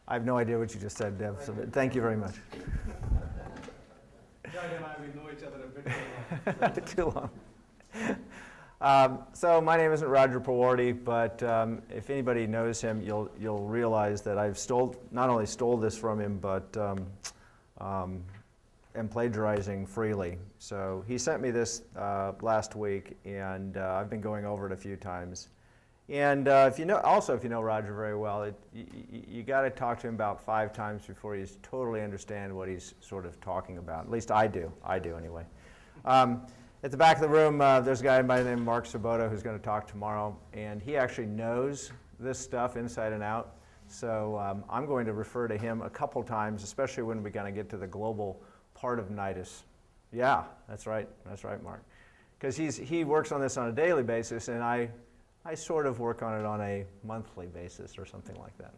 I have no idea what you just said, Dev, so thank you very much. Doug and I, we know each other a bit too long. Too long. So my name isn't Roger Pawardy, but if anybody knows him, you'll realize that I've not only stole this from him, but am plagiarizing freely. So he sent me this last week, and I've been going over it a few times. And if you know Roger very well, you got to talk to him about 5 times before you totally understand what he's sort of talking about. At least I do anyway. At the back of the room, there's a guy by the name of Mark Sabota who's going to talk tomorrow, and he actually knows this stuff inside and out. So I'm going to refer to him a couple times, especially when we kind of get to the global part of NIdus. Yeah, that's right, Mark. Because he works on this on a daily basis, and I sort of work on it on a monthly basis or something like that.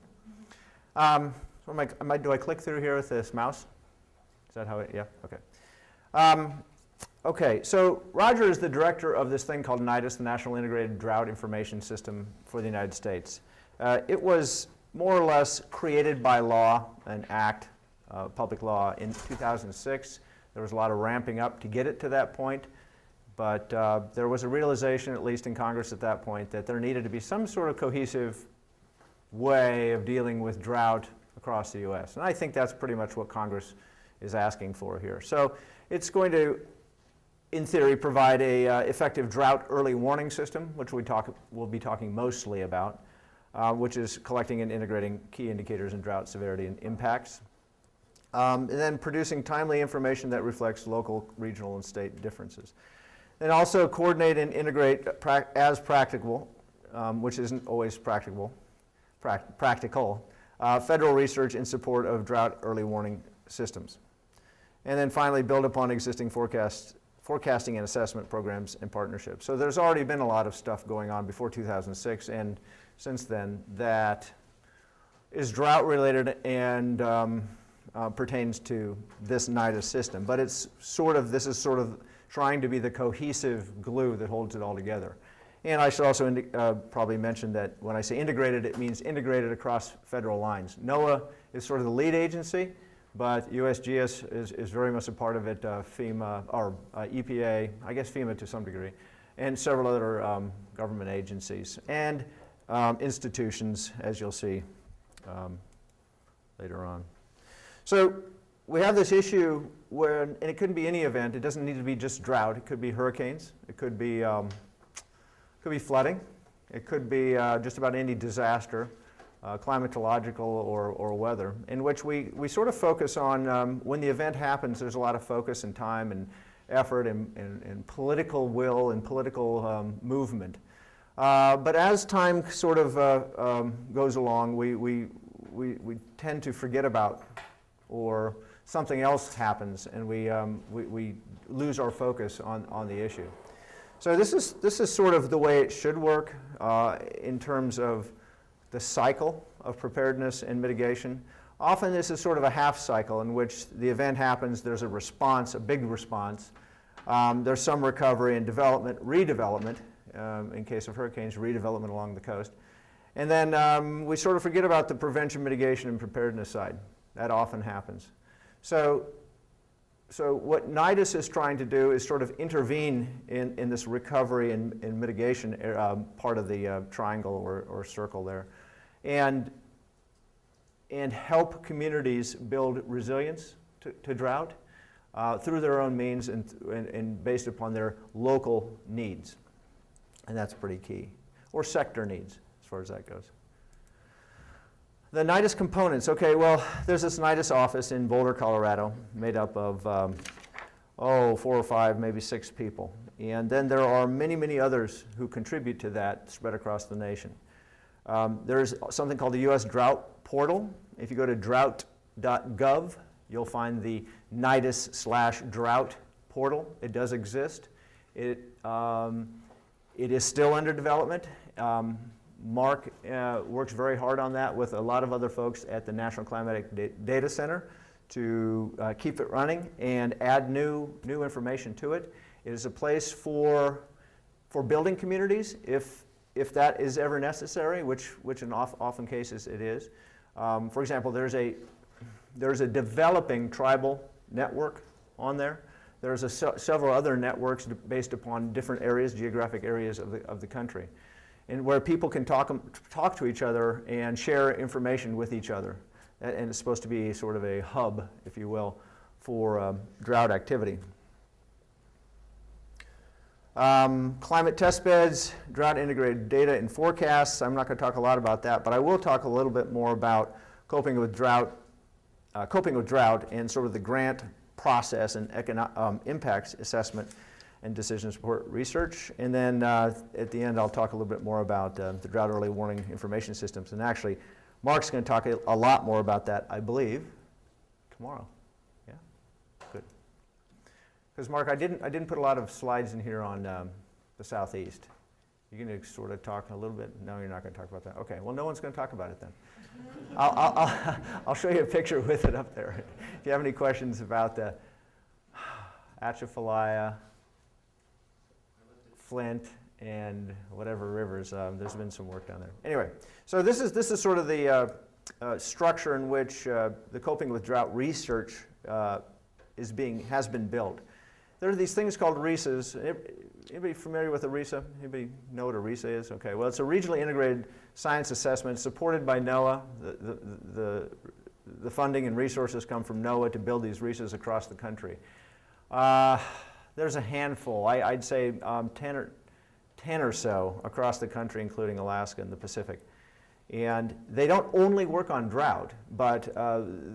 So do I click through here with this mouse? Is that how it, yeah, okay. Okay, so Roger is the director of this thing called NIdus, the National Integrated Drought Information System for the United States. It was more or less created by law, an act, public law, in 2006. There was a lot of ramping up to get it to that point. But there was a realization, at least in Congress at that point, that there needed to be some sort of cohesive way of dealing with drought across the U.S. And I think that's pretty much what Congress is asking for here. So it's going to, in theory, provide a effective drought early warning system, which we'll be talking mostly about, which is collecting and integrating key indicators in drought severity and impacts. And then producing timely information that reflects local, regional, and state differences. And also coordinate and integrate as practicable, which isn't always practical, federal research in support of drought early warning systems. And then finally build upon existing forecasting and assessment programs and partnerships. So there's already been a lot of stuff going on before 2006 and since then that is drought related and pertains to this NIdus system. But this is sort of trying to be the cohesive glue that holds it all together. And I should also probably mention that when I say integrated, it means integrated across federal lines. NOAA is sort of the lead agency, but USGS is very much a part of it, FEMA, or EPA, I guess FEMA to some degree, and several other government agencies, and institutions, as you'll see later on. So we have this issue where, and it couldn't be any event, it doesn't need to be just drought, it could be hurricanes, it could be flooding, it could be just about any disaster, climatological or weather, in which we sort of focus on, when the event happens, there's a lot of focus and time and effort and political will and political movement. But as time sort of goes along, we tend to forget about, or something else happens, and we lose our focus on the issue. So this is sort of the way it should work in terms of the cycle of preparedness and mitigation. Often this is sort of a half cycle in which the event happens, there's a response, a big response. There's some recovery and development, redevelopment, in case of hurricanes, redevelopment along the coast. And then we sort of forget about the prevention, mitigation, and preparedness side. That often happens. So what NIdus is trying to do is sort of intervene in this recovery and mitigation part of the triangle or circle there, and help communities build resilience to drought through their own means and based upon their local needs. And that's pretty key. Or sector needs, as far as that goes. The NIdus components. Okay, well, there's this NIdus office in Boulder, Colorado, made up of, 4 or 5, maybe 6 people. And then there are many, many others who contribute to that spread across the nation. There's something called the U.S. Drought Portal. If you go to drought.gov, you'll find the NIdus/drought portal. It does exist. It is still under development. Mark works very hard on that with a lot of other folks at the National Climatic Data Center to keep it running and add new information to it. It is a place for building communities if that is ever necessary, which in often cases it is. For example, there's a developing tribal network on there. There's several other networks based upon different areas, geographic areas of the country, and where people can talk to each other and share information with each other. And it's supposed to be sort of a hub, if you will, for drought activity. Climate test beds, drought integrated data and forecasts. I'm not going to talk a lot about that, but I will talk a little bit more about coping with drought and sort of the grant process and impacts assessment and decision support research. And then at the end, I'll talk a little bit more about the drought early warning information systems. And actually, Mark's going to talk a lot more about that, I believe, tomorrow. Yeah, good. Because Mark, I didn't put a lot of slides in here on the Southeast. You're going to sort of talk a little bit? No, you're not going to talk about that. Okay, well, no one's going to talk about it then. I'll show you a picture with it up there. If you have any questions about the Atchafalaya, Flint, and whatever rivers, there's been some work down there. Anyway, so this is sort of the structure in which the coping with drought research has been built. There are these things called Reeses. Anybody familiar with a RESA? Anybody know what a RESA is? Okay, well, it's a regionally integrated science assessment supported by NOAA. The funding and resources come from NOAA to build these RESAs across the country. There's a handful, I'd say 10 or so across the country, including Alaska and the Pacific. And they don't only work on drought, but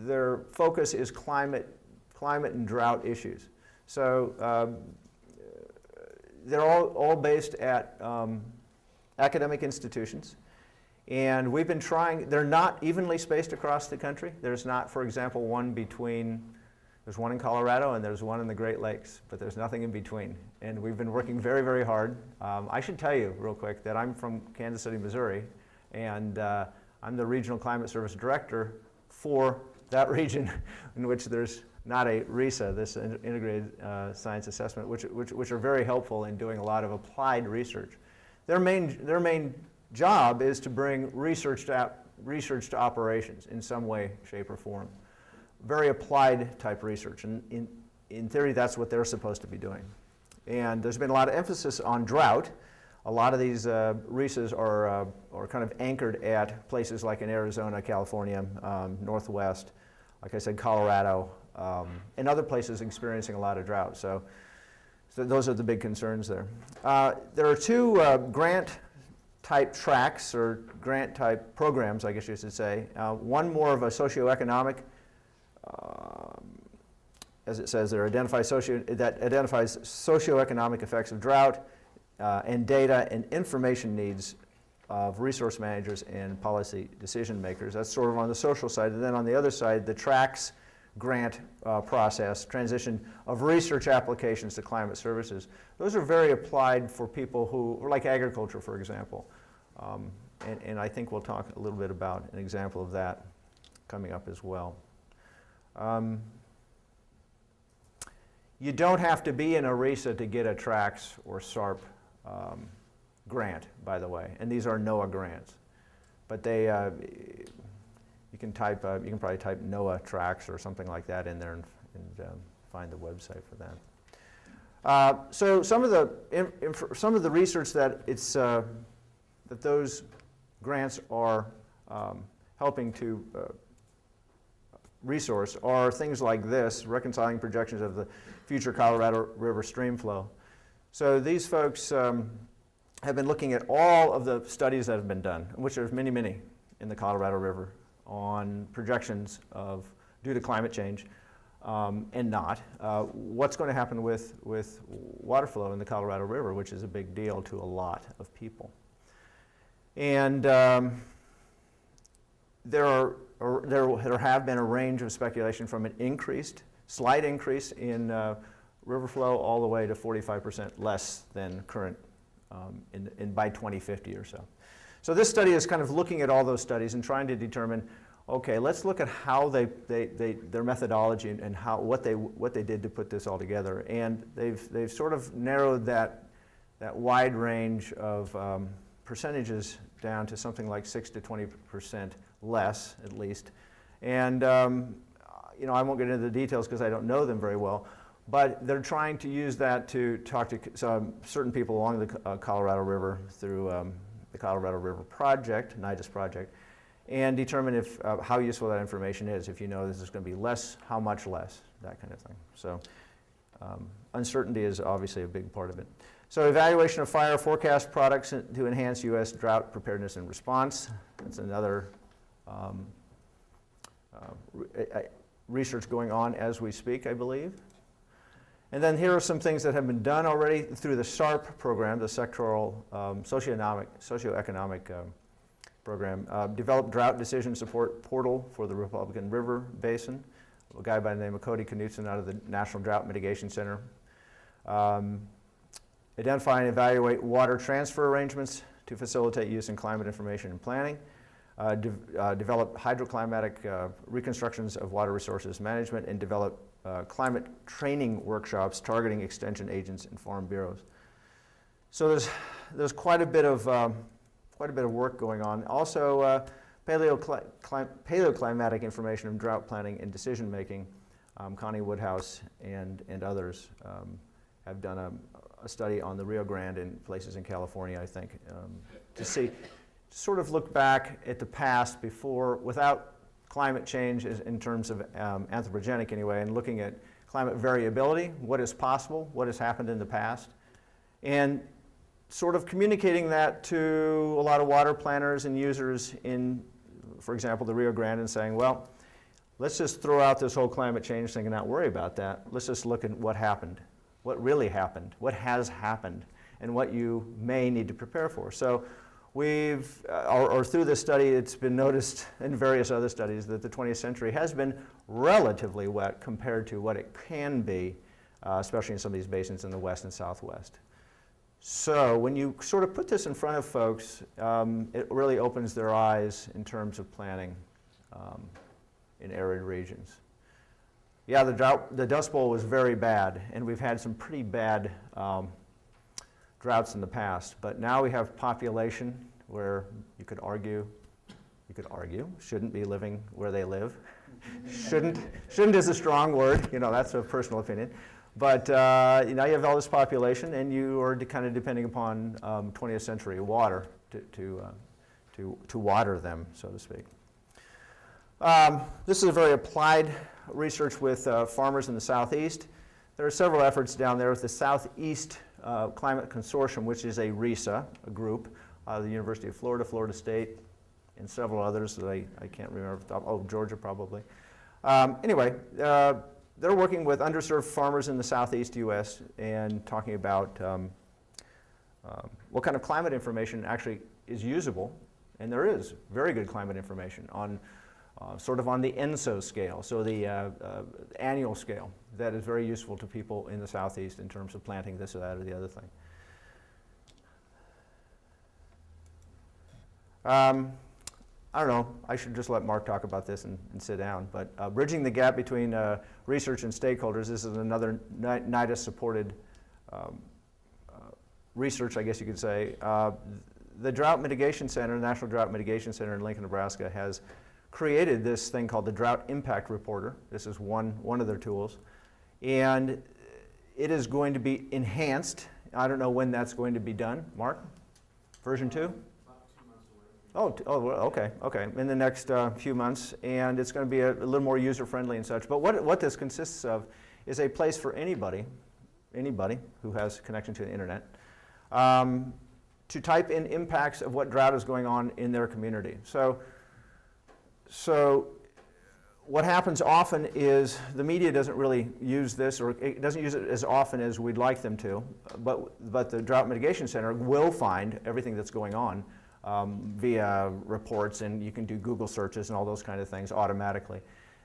their focus is climate and drought issues. So they're all based at academic institutions. And we've been trying, they're not evenly spaced across the country. There's not, for example, there's one in Colorado and there's one in the Great Lakes, but there's nothing in between. And we've been working very, very hard. I should tell you real quick that I'm from Kansas City, Missouri, and I'm the Regional Climate Service Director for that region in which there's not a RESA, this integrated science assessment, which are very helpful in doing a lot of applied research. Their main job is to bring research to operations in some way, shape, or form. Very applied type research, and in theory, that's what they're supposed to be doing. And there's been a lot of emphasis on drought. A lot of these RESAs are kind of anchored at places like in Arizona, California, Northwest, like I said, Colorado, and other places experiencing a lot of drought. So those are the big concerns there. There are two grant-type tracks, or grant-type programs, I guess you should say. One more of a socioeconomic, as it says there, that identifies socioeconomic effects of drought and data and information needs of resource managers and policy decision makers. That's sort of on the social side. And then on the other side, the tracks grant process, transition of research applications to climate services. Those are very applied for people who, like agriculture, for example. And I think we'll talk a little bit about an example of that coming up as well. You don't have to be in a RESA to get a TRACS or SARP grant, by the way, and these are NOAA grants. But they, you can probably type NOAA TRACS or something like that in there and find the website for that. So some of the research that that those grants are helping to resource are things like this, reconciling projections of the future Colorado River stream flow. So these folks have been looking at all of the studies that have been done, which there's many, many in the Colorado River, on projections of, due to climate change and not, what's going to happen with water flow in the Colorado River, which is a big deal to a lot of people. And there have been a range of speculation from an slight increase in river flow all the way to 45% less than current by 2050 or so. So this study is kind of looking at all those studies and trying to determine, okay, let's look at how their methodology and what they did to put this all together. And they've sort of narrowed that wide range of percentages down to something like 6 to 20% less at least. And you know, I won't get into the details because I don't know them very well, but they're trying to use that to talk to certain people along the Colorado River through the Colorado River Project, NIdus project, and determine if how useful that information is. If you know this is going to be less, how much less, that kind of thing. So uncertainty is obviously a big part of it. So evaluation of fire forecast products to enhance U.S. drought preparedness and response. That's another research going on as we speak, I believe. And then here are some things that have been done already through the SARP program, the Sectoral Socioeconomic program. Developed drought decision support portal for the Republican River Basin. A guy by the name of Cody Knutson out of the National Drought Mitigation Center. Identify and evaluate water transfer arrangements to facilitate use in climate information and planning. Develop hydroclimatic reconstructions of water resources management, and develop climate training workshops targeting extension agents and farm bureaus. So there's quite a bit of work going on. Also, paleoclimatic information of drought planning and decision making. Connie Woodhouse and others have done a study on the Rio Grande and places in California, I think, to see, sort of look back at the past before, without climate change in terms of anthropogenic anyway, and looking at climate variability, what is possible, what has happened in the past, and sort of communicating that to a lot of water planners and users in, for example, the Rio Grande, and saying, well, let's just throw out this whole climate change thing and not worry about that. Let's just look at what happened, what really happened, what has happened, and what you may need to prepare for. So we've, or through this study, it's been noticed in various other studies that the 20th century has been relatively wet compared to what it can be, especially in some of these basins in the west and southwest. So when you sort of put this in front of folks, it really opens their eyes in terms of planning in arid regions. Yeah, the Dust Bowl was very bad, and we've had some pretty bad droughts in the past, but now we have population where you could argue, shouldn't be living where they live. Shouldn't is a strong word, you know, that's a personal opinion. But now you have all this population, and you are kind of depending upon 20th century water to water them, so to speak. This is a very applied research with farmers in the southeast. There are several efforts down there with the Southeast Climate Consortium, which is a RESA, a group, the University of Florida, Florida State, and several others that I can't remember. Oh, Georgia probably. Anyway, they're working with underserved farmers in the southeast U.S. and talking about what kind of climate information actually is usable, and there is very good climate information on sort of on the ENSO scale, so the annual scale, that is very useful to people in the southeast in terms of planting this or that or the other thing. I don't know, I should just let Mark talk about this and sit down, but bridging the gap between research and stakeholders, this is another NIdus supported research, I guess you could say. The Drought Mitigation Center, National Drought Mitigation Center in Lincoln, Nebraska, has created this thing called the Drought Impact Reporter. This is one of their tools. And it is going to be enhanced. I don't know when that's going to be done. Mark? Version 2? About 2 months away. Okay. In the next few months. And it's going to be a little more user-friendly and such. But what this consists of is a place for anybody who has connection to the internet, to type in impacts of what drought is going on in their community. So what happens often is the media doesn't really use this, or it doesn't use it as often as we'd like them to, but the Drought Mitigation Center will find everything that's going on via reports, and you can do Google searches and all those kind of things automatically.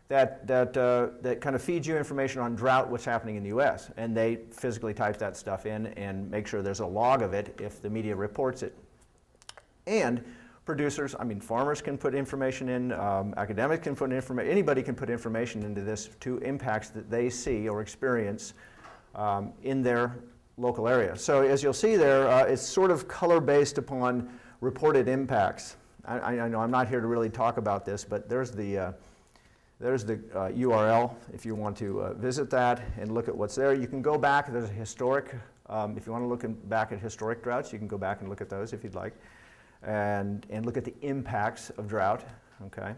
That kind of feeds you information on drought, what's happening in the U.S., and they physically type that stuff in and make sure there's a log of it if the media reports it. And producers, farmers can put information in, academics can put information, anybody can put information into this to impacts that they see or experience in their local area. So as you'll see there, it's sort of color-based upon reported impacts. I know I'm not here to really talk about this, but there's the URL if you want to visit that and look at what's there. You can go back. There's a historic, if you want to look back at historic droughts, you can go back and look at those if you'd like, and look at the impacts of drought. Okay.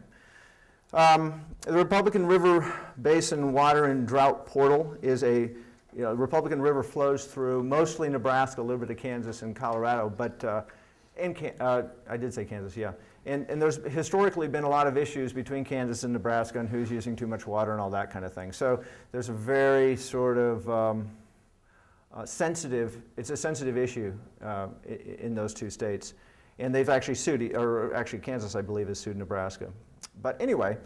The Republican River Basin Water and Drought Portal is the Republican River flows through mostly Nebraska, a little bit of Kansas and Colorado, but I did say Kansas, yeah. And there's historically been a lot of issues between Kansas and Nebraska and who's using too much water and all that kind of thing. So there's a very sort of sensitive issue in those two states. And they've actually sued, or actually Kansas, I believe, has sued Nebraska. But anyway,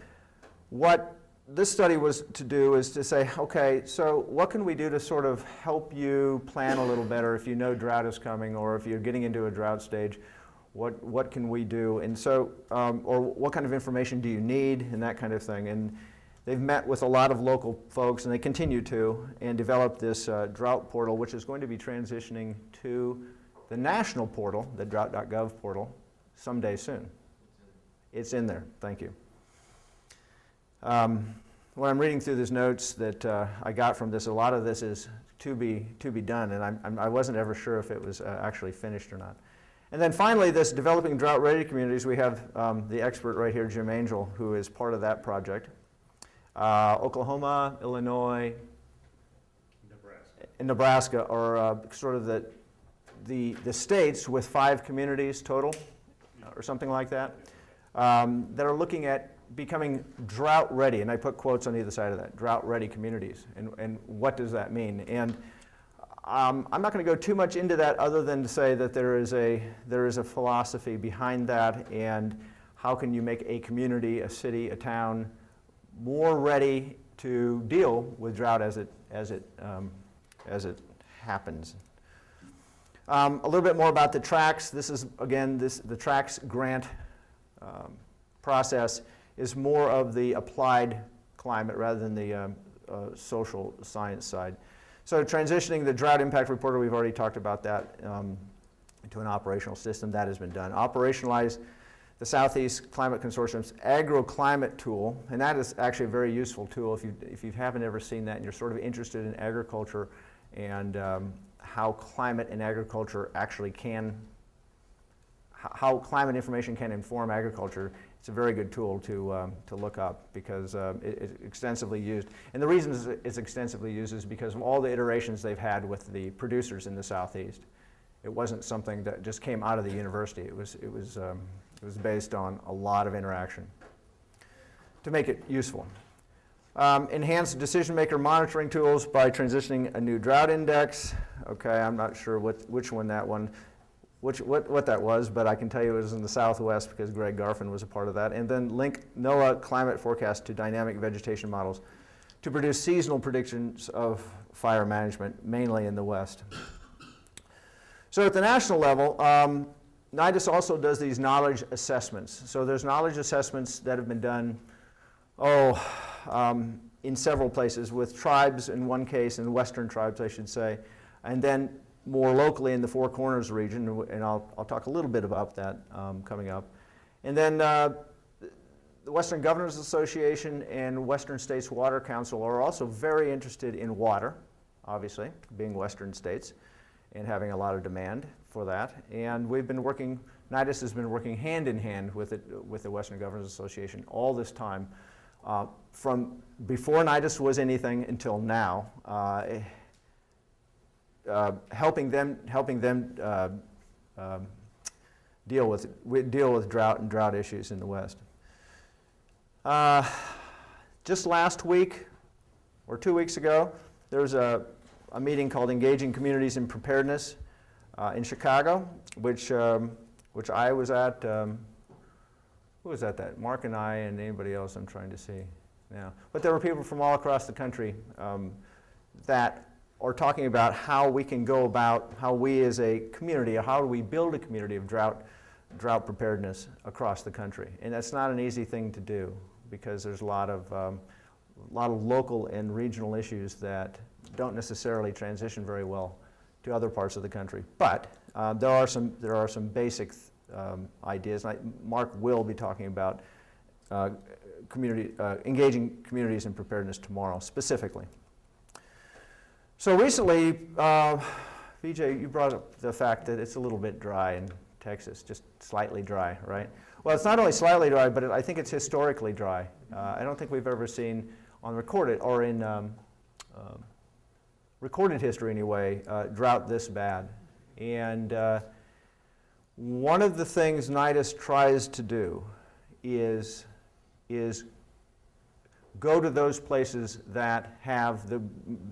what this study was to do is to say, okay, so what can we do to sort of help you plan a little better if you know drought is coming, or if you're getting into a drought stage, what can we do? And so, or what kind of information do you need, and that kind of thing. And they've met with a lot of local folks, and they continue to, and develop this drought portal, which is going to be transitioning to the national portal, the drought.gov portal, someday soon. It's in there. Thank you. When I'm reading through these notes that I got from this, a lot of this is to be done, and I wasn't ever sure if it was actually finished or not. And then finally, this developing drought-ready communities, we have the expert right here, Jim Angel, who is part of that project. Oklahoma, Illinois, and Nebraska are sort of the states with 5 communities total, or something like that, that are looking at becoming drought ready, and I put quotes on either side of that, drought ready communities, and what does that mean? And I'm not going to go too much into that other than to say that there is a philosophy behind that, and how can you make a community, a city, a town more ready to deal with drought as it happens. A little bit more about the tracks. This is, again, the tracks grant process is more of the applied climate rather than the social science side. So transitioning the drought impact reporter, we've already talked about that, into an operational system. That has been done. Operationalize the Southeast Climate Consortium's agroclimate tool, and that is actually a very useful tool if you haven't ever seen that and you're sort of interested in agriculture and how climate and agriculture actually how climate information can inform agriculture. It's a very good tool to look up because it's extensively used. And the reason it's extensively used is because of all the iterations they've had with the producers in the Southeast. It wasn't something that just came out of the university. It was based on a lot of interaction to make it useful. Enhance decision-maker monitoring tools by transitioning a new drought index. Okay, I'm not sure what that was, but I can tell you it was in the Southwest because Greg Garfin was a part of that. And then link NOAA climate forecast to dynamic vegetation models to produce seasonal predictions of fire management, mainly in the West. So at the national level, NIdus also does these knowledge assessments. So there's knowledge assessments that have been done, in several places with tribes in one case, in Western tribes, I should say, and then more locally in the Four Corners region, and I'll talk a little bit about that coming up. And then the Western Governors Association and Western States Water Council are also very interested in water, obviously, being Western states, and having a lot of demand for that. And we've been working, NIdus has been working hand in hand with the Western Governors Association all this time, from before NIdus was anything until now, helping them deal with drought and drought issues in the West. Just last week, or 2 weeks ago, there was a meeting called Engaging Communities in Preparedness in Chicago, which I was at. Who was at that? Mark and I and anybody else I'm trying to see now. But there were people from all across the country that are talking about how we can go about, how we as a community, how do we build a community of drought preparedness across the country. And that's not an easy thing to do because there's a lot of local and regional issues that don't necessarily transition very well to other parts of the country. But there are some basic ideas. Mark will be talking about engaging communities in preparedness tomorrow, specifically. So recently, Vijay, you brought up the fact that it's a little bit dry in Texas, just slightly dry, right? Well, it's not only slightly dry, but I think it's historically dry. I don't think we've ever seen on recorded, or in recorded history anyway, drought this bad. And one of the things NIdus tries to do is go to those places that have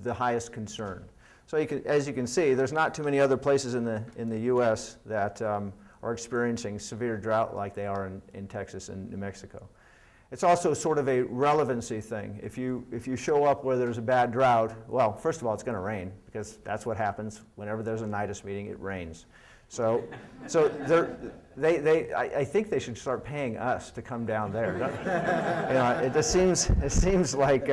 the highest concern. So as you can see, there's not too many other places in the U.S. that are experiencing severe drought like they are in Texas and New Mexico. It's also sort of a relevancy thing. If you show up where there's a bad drought, well, first of all, it's going to rain, because that's what happens whenever there's a NIdus meeting. It rains. So I think they should start paying us to come down there. It seems like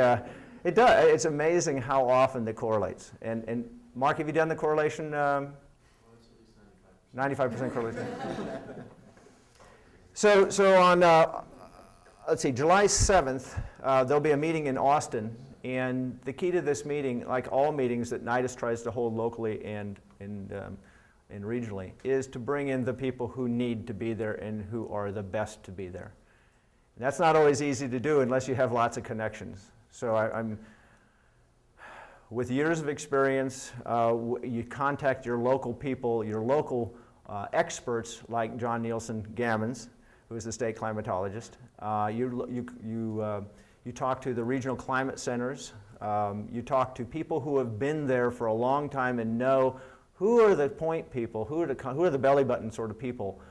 it does. It's amazing how often it correlates. And Mark, have you done the correlation? 95% correlation. So on let's see, July 7th, there'll be a meeting in Austin, and the key to this meeting, like all meetings that NIdus tries to hold locally and regionally, is to bring in the people who need to be there and who are the best to be there. And that's not always easy to do unless you have lots of connections. So I'm with years of experience, you contact your local people, your local experts like John Nielsen Gammons, who is the state climatologist. You talk to the regional climate centers. You talk to people who have been there for a long time and know who are the point people, who are the belly button sort of people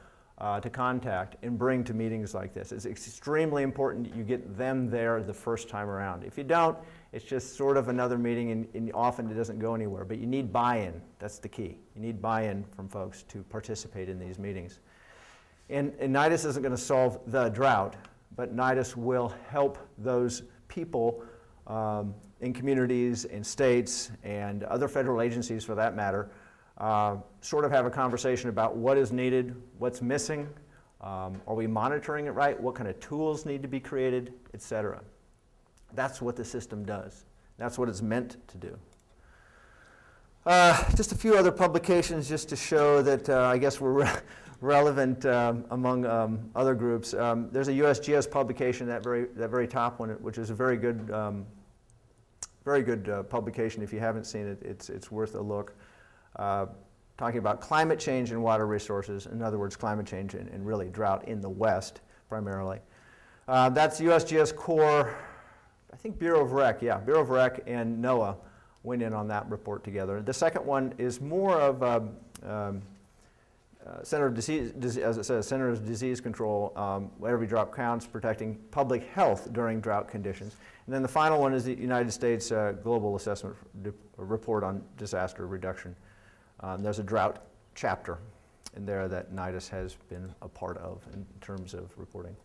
to contact and bring to meetings like this. It's extremely important that you get them there the first time around. If you don't, it's just sort of another meeting, and often it doesn't go anywhere. But you need buy-in. That's the key. You need buy-in from folks to participate in these meetings. And NIdus isn't going to solve the drought, but NIdus will help those people in communities, in states, and other federal agencies for that matter, sort of have a conversation about what is needed, what's missing, are we monitoring it right, what kind of tools need to be created, etc. That's what the system does. That's what it's meant to do. Just a few other publications just to show that I guess we're relevant among other groups. There's a USGS publication, that very top one, which is a very good publication. If you haven't seen it, it's worth a look. Talking about climate change and water resources, in other words, climate change and really drought in the West primarily. That's USGS Corps, I think Bureau of Rec, yeah, Bureau of Rec and NOAA went in on that report together. The second one is more of Center of Disease, as it says, Center of Disease Control, every drop counts, protecting public health during drought conditions. And then the final one is the United States Global Assessment Report on Disaster Reduction. There's a drought chapter in there that NIdus has been a part of in terms of reporting.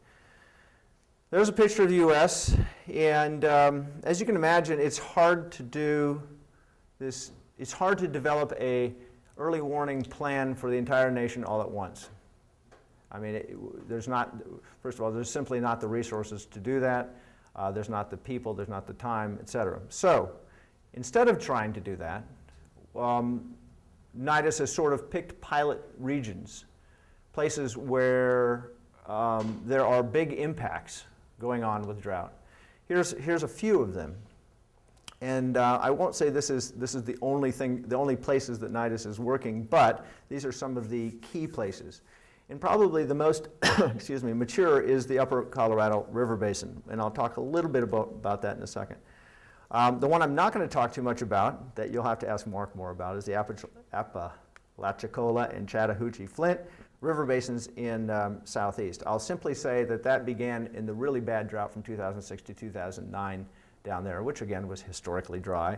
There's a picture of the U.S., and as you can imagine, it's hard to do this. It's hard to develop a early warning plan for the entire nation all at once. I mean, there's not, first of all, there's simply not the resources to do that. There's not the people, there's not the time, et cetera. So instead of trying to do that, NIdus has sort of picked pilot regions, places where there are big impacts going on with drought. Here's a few of them. And I won't say this is the only places that NIdus is working, but these are some of the key places. And probably the most mature is the Upper Colorado River Basin, and I'll talk a little bit about that in a second. The one I'm not going to talk too much about, that you'll have to ask Mark more about, is the Apalachicola and Chattahoochee Flint River Basins in Southeast. I'll simply say that began in the really bad drought from 2006 to 2009 down there, which again was historically dry.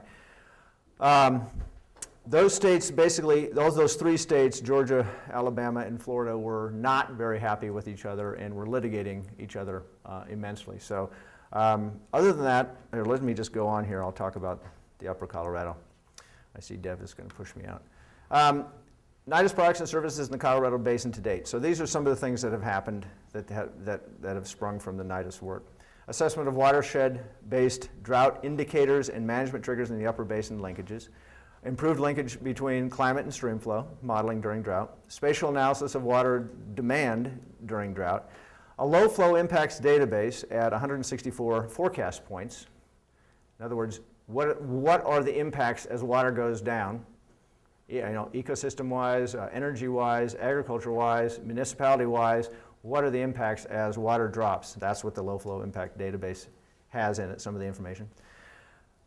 Those states, basically, those three states, Georgia, Alabama, and Florida, were not very happy with each other and were litigating each other immensely. So other than that, let me just go on here. I'll talk about the Upper Colorado. I see Dev is going to push me out. NIdus products and services in the Colorado Basin to date. So these are some of the things that have happened that have sprung from the NIdus work. Assessment of watershed-based drought indicators and management triggers in the upper basin linkages. Improved linkage between climate and stream flow, modeling during drought. Spatial analysis of water demand during drought. A low flow impacts database at 164 forecast points. In other words, what are the impacts as water goes down? Ecosystem-wise, energy-wise, agriculture-wise, municipality-wise, what are the impacts as water drops? That's what the low flow impact database has in it, some of the information.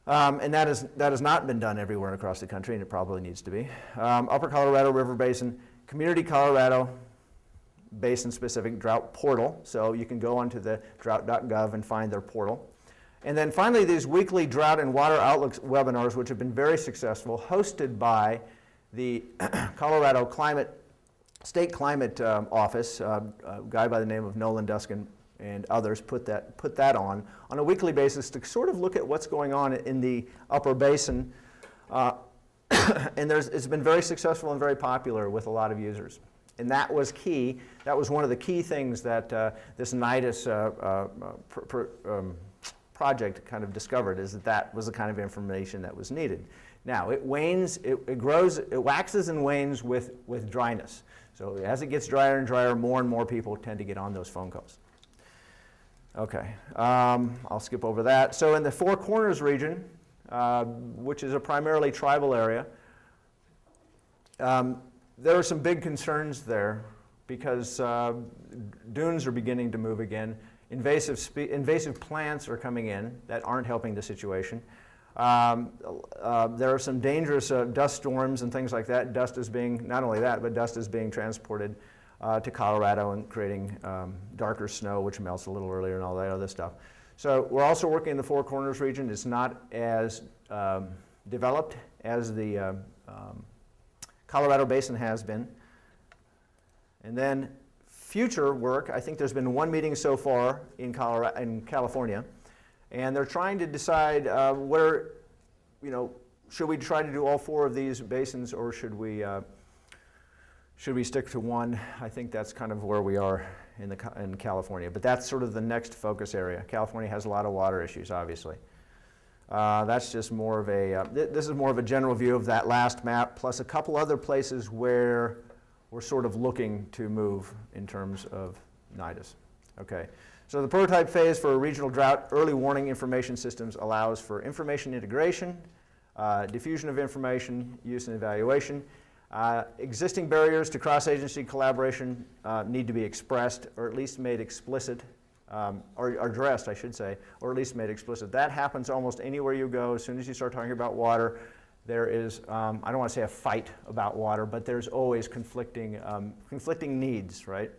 And that has not been done everywhere across the country, and it probably needs to be. Upper Colorado River Basin, Community Colorado Basin-specific drought portal, so you can go onto the drought.gov and find their portal. And then finally, these weekly drought and water outlook webinars, which have been very successful, hosted by the Colorado State Climate Office, a guy by the name of Nolan Duskin and others put that on a weekly basis to sort of look at what's going on in the upper basin. And it's been very successful and very popular with a lot of users. And that was key. That was one of the key things that this NIdus project kind of discovered, is that was the kind of information that was needed. Now, it wanes, it grows, it waxes and wanes with dryness. So as it gets drier and drier, more and more people tend to get on those phone calls. Okay, I'll skip over that. So in the Four Corners region, which is a primarily tribal area, there are some big concerns there because dunes are beginning to move again. Invasive plants are coming in that aren't helping the situation. There are some dangerous dust storms and things like that. Dust is being, not only that, but dust is being transported to Colorado and creating darker snow, which melts a little earlier and all that other stuff. So we're also working in the Four Corners region. It's not as developed as the Colorado Basin has been. And then future work, I think there's been one meeting so far in California, and they're trying to decide where, should we try to do all four of these basins, or should we stick to one? I think that's kind of where we are in California, but that's sort of the next focus area. California has a lot of water issues, obviously. That's just more of a, this is more of a general view of that last map, plus a couple other places where we're sort of looking to move in terms of NIdus. Okay, so the prototype phase for regional drought early warning information systems allows for information integration, diffusion of information, use and evaluation. Existing barriers to cross-agency collaboration need to be expressed, or at least made explicit, or addressed, I should say, or at least made explicit. That happens almost anywhere you go. As soon as you start talking about water, there is, I don't want to say a fight about water, but there's always conflicting needs, right?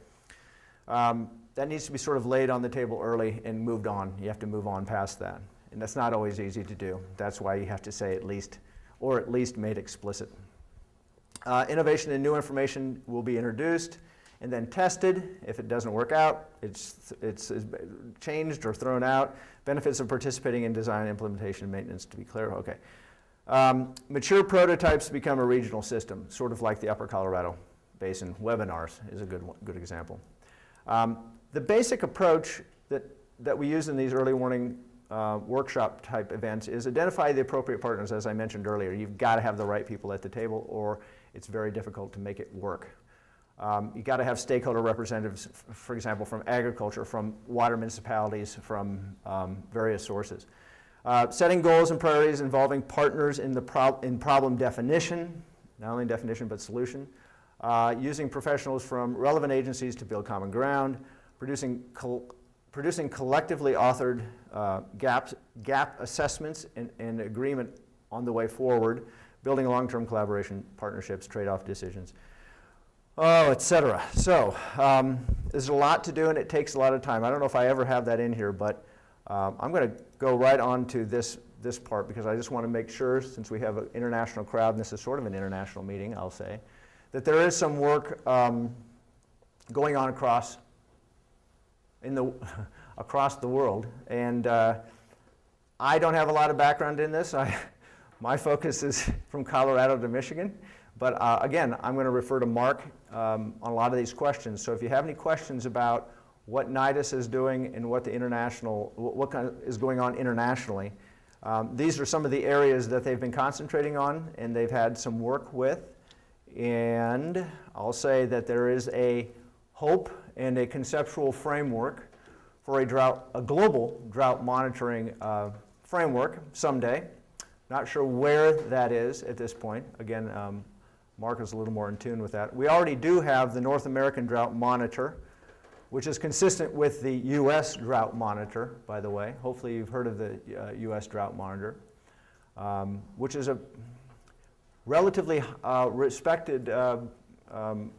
That needs to be sort of laid on the table early and moved on. You have to move on past that. And that's not always easy to do. That's why you have to say at least, or at least made explicit. Innovation and new information will be introduced and then tested. If it doesn't work out, it's changed or thrown out. Benefits of participating in design, implementation, and maintenance, to be clear. Okay. Mature prototypes become a regional system, sort of like the Upper Colorado Basin. Webinars is a good example. The basic approach that we use in these early warning workshop type events is identify the appropriate partners, as I mentioned earlier. You've got to have the right people at the table, or it's very difficult to make it work. You've got to have stakeholder representatives, for example, from agriculture, from water municipalities, from various sources. Setting goals and priorities involving partners in problem definition, not only definition but solution. Using professionals from relevant agencies to build common ground. Producing collectively authored gap assessments and agreement on the way forward. Building long-term collaboration, partnerships, trade-off decisions, etc. So there's a lot to do, and it takes a lot of time. I don't know if I ever have that in here, but I'm going to go right on to this part, because I just want to make sure, since we have an international crowd, and this is sort of an international meeting, I'll say, that there is some work going on across the world. And I don't have a lot of background in this. My focus is from Colorado to Michigan, But again, I'm going to refer to Mark on a lot of these questions. So if you have any questions about what NIdus is doing and what is going on internationally, these are some of the areas that they've been concentrating on and they've had some work with. And I'll say that there is a hope and a conceptual framework for a global drought monitoring framework someday. Not sure where that is at this point. Again, Mark is a little more in tune with that. We already do have the North American Drought Monitor, which is consistent with the U.S. Drought Monitor, by the way. Hopefully you've heard of the U.S. Drought Monitor, which is a relatively respected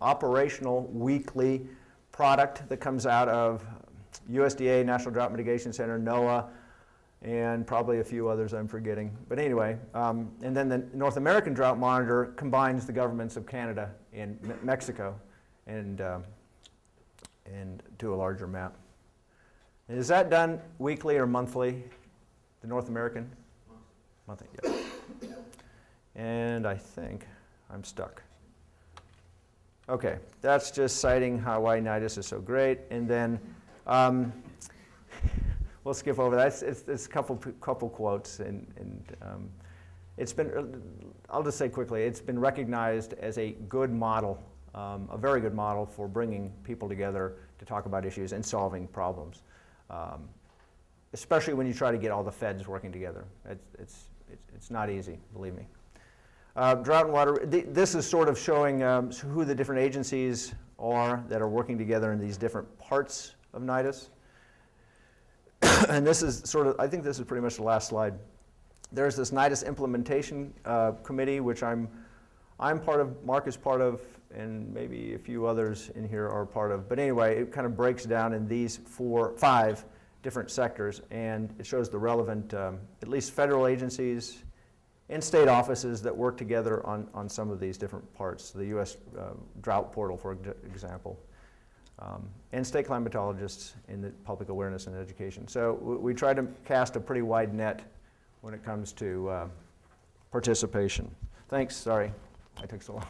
operational weekly product that comes out of USDA, National Drought Mitigation Center, NOAA, and probably a few others I'm forgetting. But anyway, and then the North American Drought Monitor combines the governments of Canada and Mexico and to a larger map. And is that done weekly or monthly, the North American? Monthly, yeah. And I think I'm stuck. Okay, that's just citing why NIdus is so great. And then we'll skip over that. It's a couple quotes, and it's been, I'll just say quickly, it's been recognized as a good model, a very good model for bringing people together to talk about issues and solving problems, especially when you try to get all the feds working together. It's not easy, believe me. Drought and water, this is sort of showing who the different agencies are that are working together in these different parts of NIdus. And this is sort of, I think this is pretty much the last slide. There's this NIdus implementation committee, which I'm part of, Mark is part of, and maybe a few others in here are part of. But anyway, it kind of breaks down in these 5 different sectors, and it shows the relevant, at least federal agencies and state offices that work together on some of these different parts. The U.S. Drought Portal, for example. And state climatologists in the public awareness and education. So we try to cast a pretty wide net when it comes to participation. Thanks, sorry I took so long.